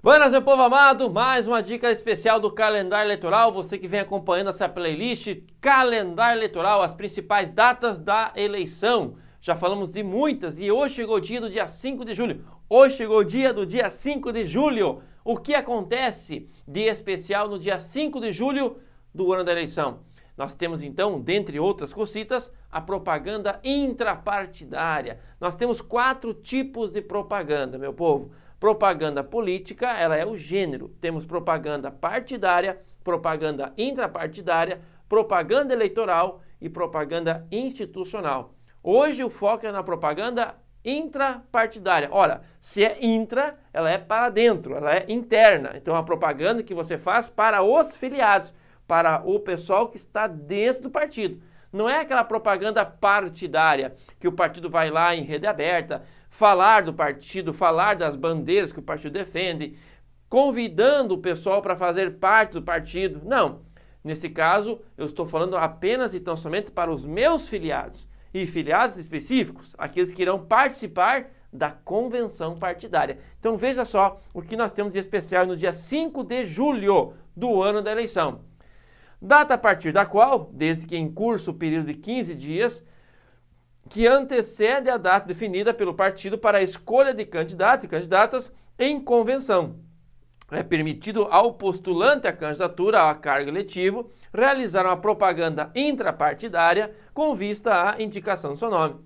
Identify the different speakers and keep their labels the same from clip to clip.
Speaker 1: Buenas, meu povo amado, mais uma dica especial do calendário eleitoral, você que vem acompanhando essa playlist calendário eleitoral, as principais datas da eleição. Já falamos de muitas e hoje chegou o dia do dia 5 de julho. Hoje chegou o dia do dia 5 de julho. O que acontece de especial no dia 5 de julho do ano da eleição? Nós temos então, dentre outras cositas, a propaganda intrapartidária. Nós temos 4 tipos de propaganda, meu povo. Propaganda política, ela é o gênero. Temos propaganda partidária, propaganda intrapartidária, propaganda eleitoral e propaganda institucional. Hoje o foco é na propaganda intrapartidária. Ora, se é intra, ela é para dentro, ela é interna. Então, a propaganda que você faz para os filiados, para o pessoal que está dentro do partido. Não é aquela propaganda partidária que o partido vai lá em rede aberta, falar do partido, falar das bandeiras que o partido defende, convidando o pessoal para fazer parte do partido. Não. Nesse caso, eu estou falando apenas e tão somente para os meus filiados. E filiados específicos, aqueles que irão participar da convenção partidária. Então veja só o que nós temos de especial no dia 5 de julho do ano da eleição. Data a partir da qual, desde que em curso o período de 15 dias, que antecede a data definida pelo partido para a escolha de candidatos e candidatas em convenção. É permitido ao postulante à candidatura a cargo eletivo realizar uma propaganda intrapartidária com vista à indicação do seu nome.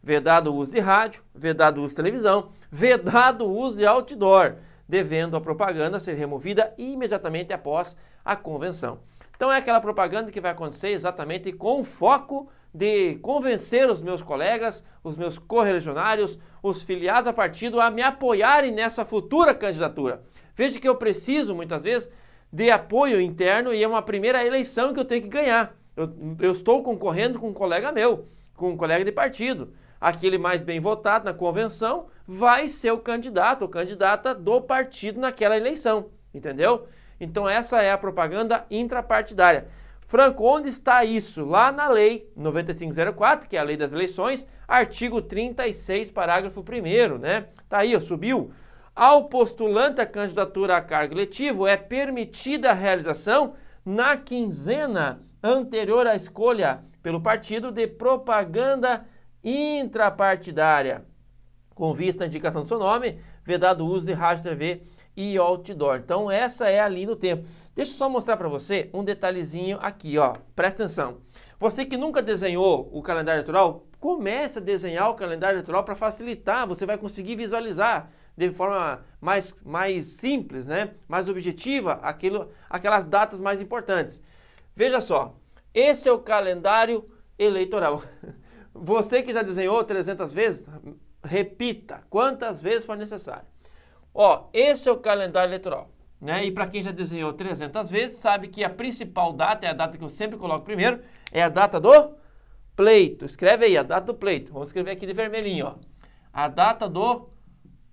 Speaker 1: Vedado o uso de rádio, vedado o uso de televisão, vedado o uso de outdoor, devendo a propaganda ser removida imediatamente após a convenção. Então é aquela propaganda que vai acontecer exatamente com o foco de convencer os meus colegas, os meus correligionários, os filiados a partido a me apoiarem nessa futura candidatura. Veja que eu preciso, muitas vezes, de apoio interno e é uma primeira eleição que eu tenho que ganhar. Eu estou concorrendo com um colega meu, com um colega de partido. Aquele mais bem votado na convenção vai ser o candidato ou candidata do partido naquela eleição, entendeu? Então essa é a propaganda intrapartidária. Franco, onde está isso? Lá na lei 9504, que é a lei das eleições, artigo 36, parágrafo 1º, né? Tá aí, ó, subiu. Ao postulante à candidatura a cargo eletivo é permitida a realização na quinzena anterior à escolha pelo partido de propaganda intrapartidária, com vista à indicação do seu nome, vedado o uso de rádio, TV e outdoor. Então essa é a linha do tempo. Deixa eu só mostrar para você um detalhezinho aqui, ó. Presta atenção. Você que nunca desenhou o calendário eleitoral, comece a desenhar o calendário eleitoral para facilitar. Você vai conseguir visualizar de forma mais simples, né? Mais objetiva, aquelas datas mais importantes. Veja só, esse é o calendário eleitoral. Você que já desenhou 300 vezes, repita quantas vezes for necessário. Ó, esse é o calendário eleitoral, né? E para quem já desenhou 300 vezes, sabe que a principal data, é a data que eu sempre coloco primeiro, é a data do pleito. Escreve aí, a data do pleito. Vamos escrever aqui de vermelhinho, ó. A data do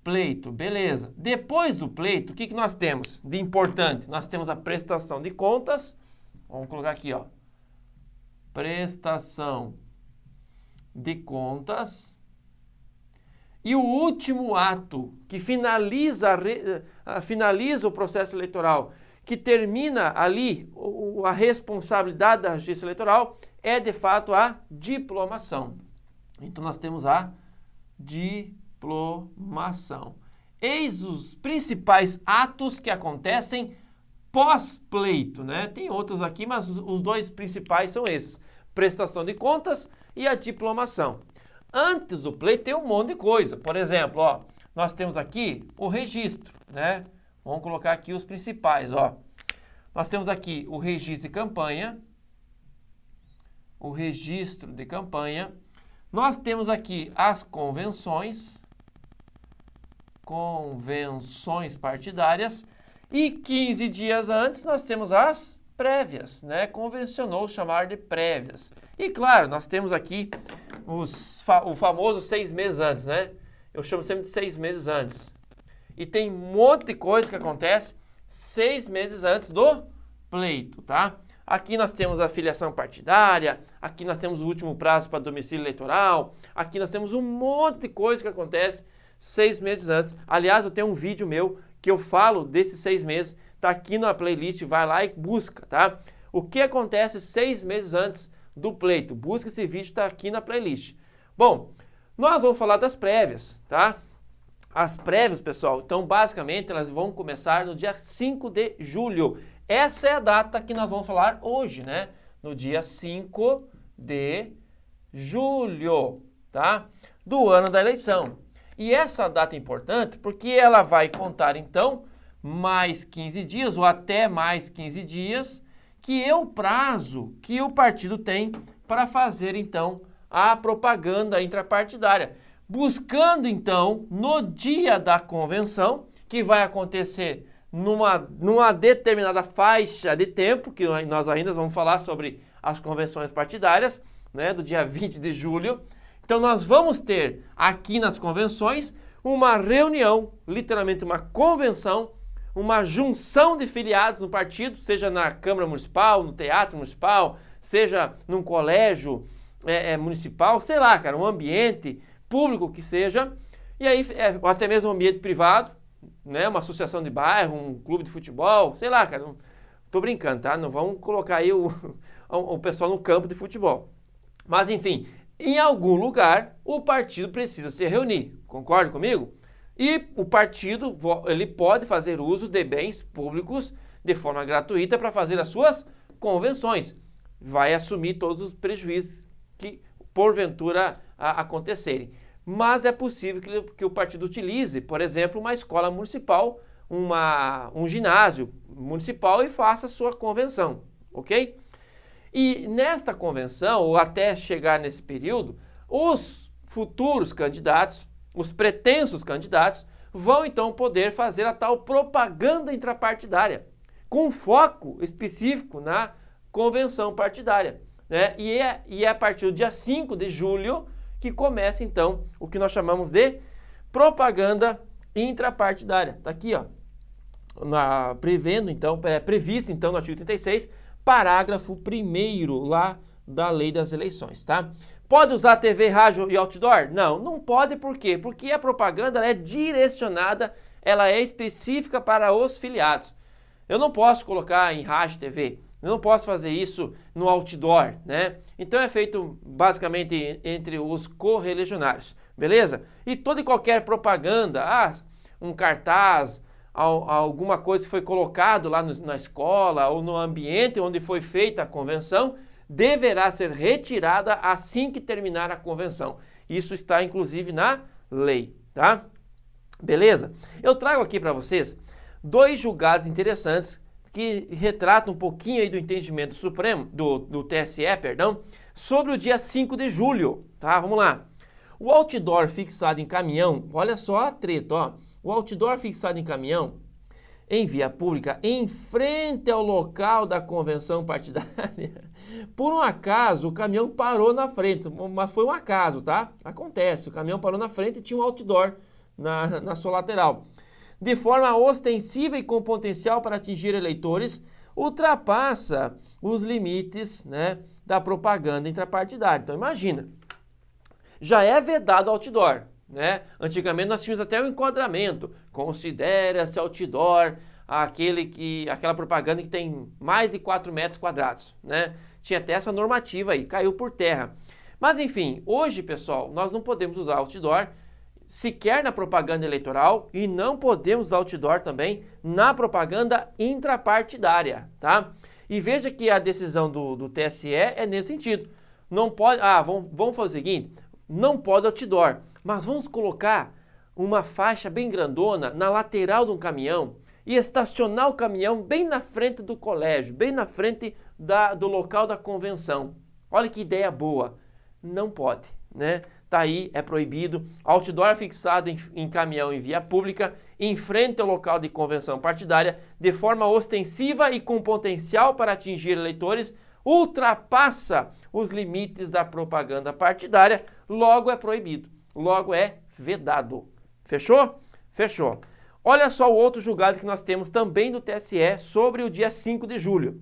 Speaker 1: pleito, beleza. Depois do pleito, o que nós temos de importante? Nós temos a prestação de contas. Vamos colocar aqui, ó. Prestação de contas. E o último ato que finaliza o processo eleitoral, que termina ali a responsabilidade da justiça eleitoral, é de fato a diplomação. Então nós temos a diplomação. Eis os principais atos que acontecem pós-pleito, né? Tem outros aqui, mas os dois principais são esses: prestação de contas e a diplomação. Antes do pleito tem um monte de coisa. Por exemplo, ó, nós temos aqui o registro, né? Vamos colocar aqui os principais, ó. Nós temos aqui o registro de campanha. O registro de campanha. Nós temos aqui as convenções. Convenções partidárias. E 15 dias antes nós temos as prévias, né? Convencionou chamar de prévias. E claro, nós temos aqui o famoso 6 meses antes, né? Eu chamo sempre de 6 meses antes. E tem um monte de coisa que acontece 6 meses antes do pleito, tá? Aqui nós temos a filiação partidária, aqui nós temos o último prazo para domicílio eleitoral, aqui nós temos um monte de coisa que acontece 6 meses antes. Aliás, eu tenho um vídeo meu que eu falo desses 6 meses, tá aqui na playlist, vai lá e busca, tá? O que acontece 6 meses antes do pleito? Busca esse vídeo, tá aqui na playlist. Bom, nós vamos falar das prévias, tá? As prévias, pessoal, então basicamente elas vão começar no dia 5 de julho. Essa é a data que nós vamos falar hoje, né? No dia 5 de julho, tá? Do ano da eleição. E essa data é importante porque ela vai contar, então, mais 15 dias ou até mais 15 dias, que é o prazo que o partido tem para fazer, então, a propaganda intrapartidária. Buscando, então, no dia da convenção, que vai acontecer numa determinada faixa de tempo, que nós ainda vamos falar sobre as convenções partidárias, né, do dia 20 de julho. Então, nós vamos ter aqui nas convenções uma reunião, literalmente uma convenção, uma junção de filiados no partido, seja na Câmara Municipal, no Teatro Municipal, seja num colégio municipal, sei lá, cara, um ambiente público que seja, e aí, ou até mesmo um ambiente privado, né, uma associação de bairro, um clube de futebol, sei lá, cara, não, tô brincando, tá? Não vamos colocar aí o pessoal no campo de futebol. Mas, enfim, em algum lugar, o partido precisa se reunir, concorda comigo? E o partido, ele pode fazer uso de bens públicos de forma gratuita para fazer as suas convenções. Vai assumir todos os prejuízos que, porventura, acontecerem. Mas é possível que o partido utilize, por exemplo, uma escola municipal, um ginásio municipal e faça a sua convenção, ok? E nesta convenção, ou até chegar nesse período, os futuros candidatos, os pretensos candidatos, vão então poder fazer a tal propaganda intrapartidária, com foco específico na convenção partidária, né? E é a partir do dia 5 de julho que começa então o que nós chamamos de propaganda intrapartidária. Está aqui, ó, previsto então no artigo 36, parágrafo 1º lá da Lei das Eleições, tá? Pode usar TV, rádio e outdoor? Não, não pode, por quê? Porque a propaganda é direcionada, ela é específica para os filiados. Eu não posso colocar em rádio, TV, eu não posso fazer isso no outdoor, né? Então é feito basicamente entre os correligionários, beleza? E toda e qualquer propaganda, um cartaz, alguma coisa que foi colocado lá na escola ou no ambiente onde foi feita a convenção, deverá ser retirada assim que terminar a convenção. Isso está inclusive na lei, tá? Beleza? Eu trago aqui para vocês 2 julgados interessantes que retratam um pouquinho aí do entendimento supremo, do TSE, perdão, sobre o dia 5 de julho, tá? Vamos lá. O outdoor fixado em caminhão, olha só a treta, ó. O outdoor fixado em caminhão em via pública, em frente ao local da convenção partidária, por um acaso o caminhão parou na frente, mas foi um acaso, tá? Acontece, o caminhão parou na frente e tinha um outdoor na sua lateral. De forma ostensiva e com potencial para atingir eleitores, ultrapassa os limites, né, da propaganda intrapartidária. Então imagina, já é vedado outdoor, né? Antigamente nós tínhamos até um enquadramento, considera-se outdoor aquela propaganda que tem mais de 4 metros quadrados, né? Tinha até essa normativa aí, caiu por terra. Mas enfim, hoje, pessoal, nós não podemos usar outdoor sequer na propaganda eleitoral e não podemos usar outdoor também na propaganda intrapartidária, tá? E veja que a decisão do TSE é nesse sentido. Não pode, vamos fazer o seguinte, não pode outdoor, mas vamos colocar uma faixa bem grandona na lateral de um caminhão e estacionar o caminhão bem na frente do colégio, bem na frente do local da convenção. Olha que ideia boa. Não pode, né? Tá aí, é proibido. Outdoor fixado em caminhão em via pública, em frente ao local de convenção partidária, de forma ostensiva e com potencial para atingir eleitores, ultrapassa os limites da propaganda partidária, logo é proibido, logo é vedado. Fechou? Fechou. Olha só o outro julgado que nós temos também do TSE sobre o dia 5 de julho.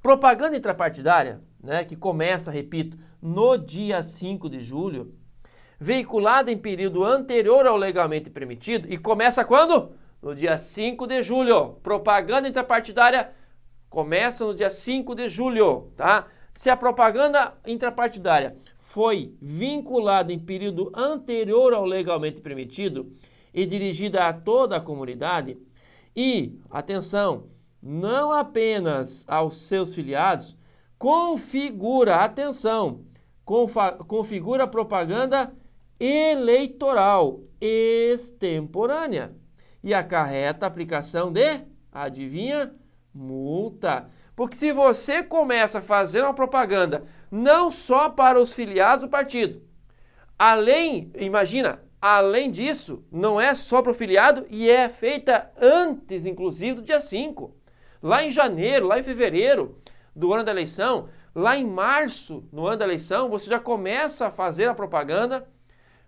Speaker 1: Propaganda intrapartidária, né, que começa, repito, no dia 5 de julho, veiculada em período anterior ao legalmente permitido, e começa quando? No dia 5 de julho. Propaganda intrapartidária começa no dia 5 de julho, tá? Se a propaganda intrapartidária foi vinculada em período anterior ao legalmente permitido e dirigida a toda a comunidade e, atenção, não apenas aos seus filiados, configura propaganda eleitoral extemporânea e acarreta a aplicação de, adivinha, multa. Porque se você começa a fazer uma propaganda não só para os filiados do partido, além disso, não é só para o filiado e é feita antes, inclusive, do dia 5. Lá em janeiro, lá em fevereiro do ano da eleição, lá em março, no ano da eleição, você já começa a fazer a propaganda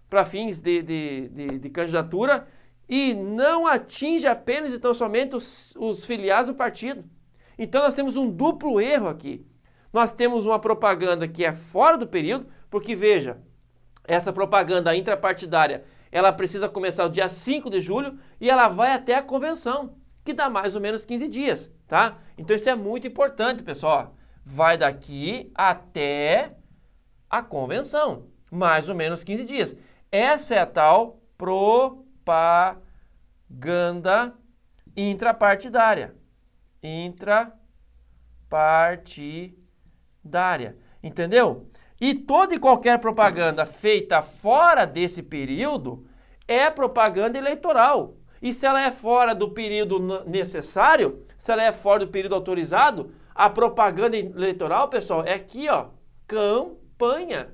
Speaker 1: para fins de candidatura e não atinge apenas e tão somente os filiados do partido. Então nós temos um duplo erro aqui. Nós temos uma propaganda que é fora do período, porque veja, essa propaganda intrapartidária, ela precisa começar o dia 5 de julho e ela vai até a convenção, que dá mais ou menos 15 dias, tá? Então isso é muito importante, pessoal. Vai daqui até a convenção, mais ou menos 15 dias. Essa é a tal propaganda intrapartidária. Entendeu? E toda e qualquer propaganda feita fora desse período é propaganda eleitoral. E se ela é fora do período necessário, se ela é fora do período autorizado, a propaganda eleitoral, pessoal, é aqui, ó, campanha.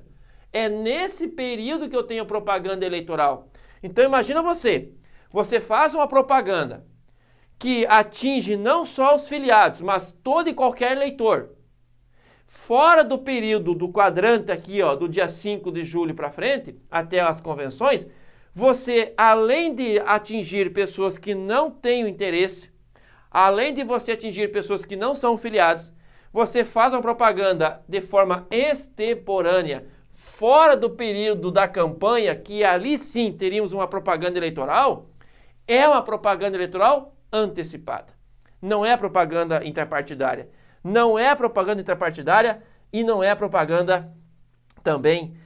Speaker 1: É nesse período que eu tenho propaganda eleitoral. Então imagina você faz uma propaganda que atinge não só os filiados, mas todo e qualquer eleitor. Fora do período do quadrante aqui, ó, do dia 5 de julho para frente, até as convenções, você, além de atingir pessoas que não têm o interesse, além de você atingir pessoas que não são filiados, você faz uma propaganda de forma extemporânea, fora do período da campanha, que ali sim teríamos uma propaganda eleitoral, é uma propaganda eleitoral antecipada. Não é propaganda intrapartidária. Não é propaganda intrapartidária e não é propaganda também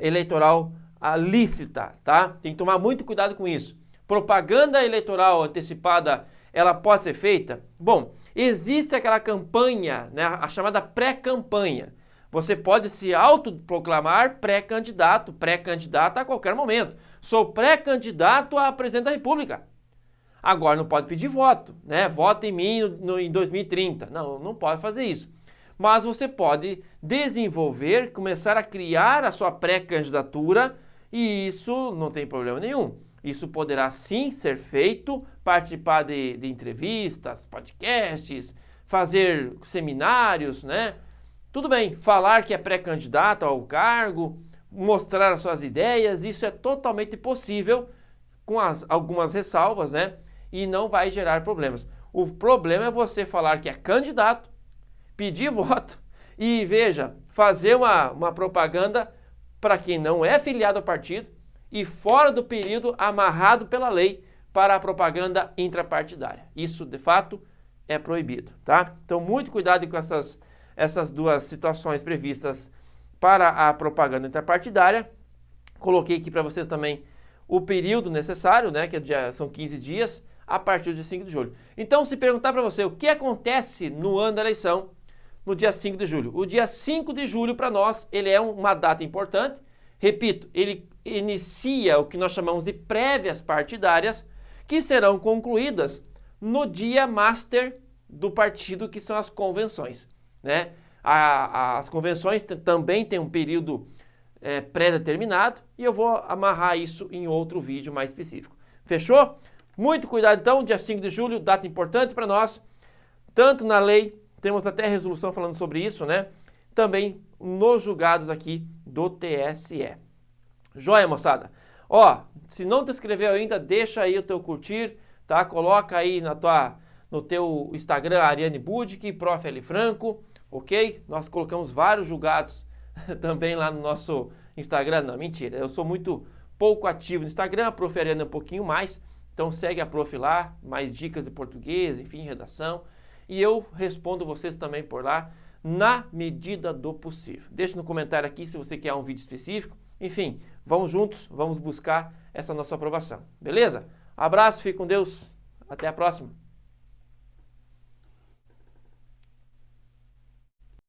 Speaker 1: eleitoral lícita, tá? Tem que tomar muito cuidado com isso. Propaganda eleitoral antecipada, ela pode ser feita? Bom, existe aquela campanha, né, a chamada pré-campanha. Você pode se autoproclamar pré-candidata a qualquer momento. Sou pré-candidato a presidente da República. Agora não pode pedir voto, né? Vota em mim em 2030. Não pode fazer isso. Mas você pode desenvolver, começar a criar a sua pré-candidatura e isso não tem problema nenhum. Isso poderá sim ser feito, participar de entrevistas, podcasts, fazer seminários, né? Tudo bem, falar que é pré-candidato ao cargo, mostrar as suas ideias, isso é totalmente possível, com algumas ressalvas, né? E não vai gerar problemas. O problema é você falar que é candidato, pedir voto e, veja, fazer uma propaganda para quem não é filiado ao partido e fora do período amarrado pela lei para a propaganda intrapartidária. Isso, de fato, é proibido, tá? Então, muito cuidado com essas duas situações previstas para a propaganda intrapartidária. Coloquei aqui para vocês também o período necessário, né, que são 15 dias, a partir de 5 de julho. Então, se perguntar para você o que acontece no ano da eleição, no dia 5 de julho. O dia 5 de julho, para nós, ele é uma data importante. Repito, ele inicia o que nós chamamos de prévias partidárias, que serão concluídas no dia master do partido, que são as convenções, né? As convenções também têm um período pré-determinado e eu vou amarrar isso em outro vídeo mais específico. Fechou? Muito cuidado então, dia 5 de julho, data importante para nós, tanto na lei, temos até resolução falando sobre isso, né? Também nos julgados aqui do TSE. Joia, moçada? Ó, se não te inscreveu ainda, deixa aí o teu curtir, tá? Coloca aí no teu Instagram, Ariane Budic, Prof. L. Franco, ok? Nós colocamos vários julgados também lá no nosso Instagram. Não, mentira, eu sou muito pouco ativo no Instagram, a Prof. Ariane é um pouquinho mais, Então segue a prof lá, mais dicas de português, enfim, redação. E eu respondo vocês também por lá, na medida do possível. Deixe no comentário aqui se você quer um vídeo específico. Enfim, vamos juntos, vamos buscar essa nossa aprovação. Beleza? Abraço, fique com Deus. Até a próxima.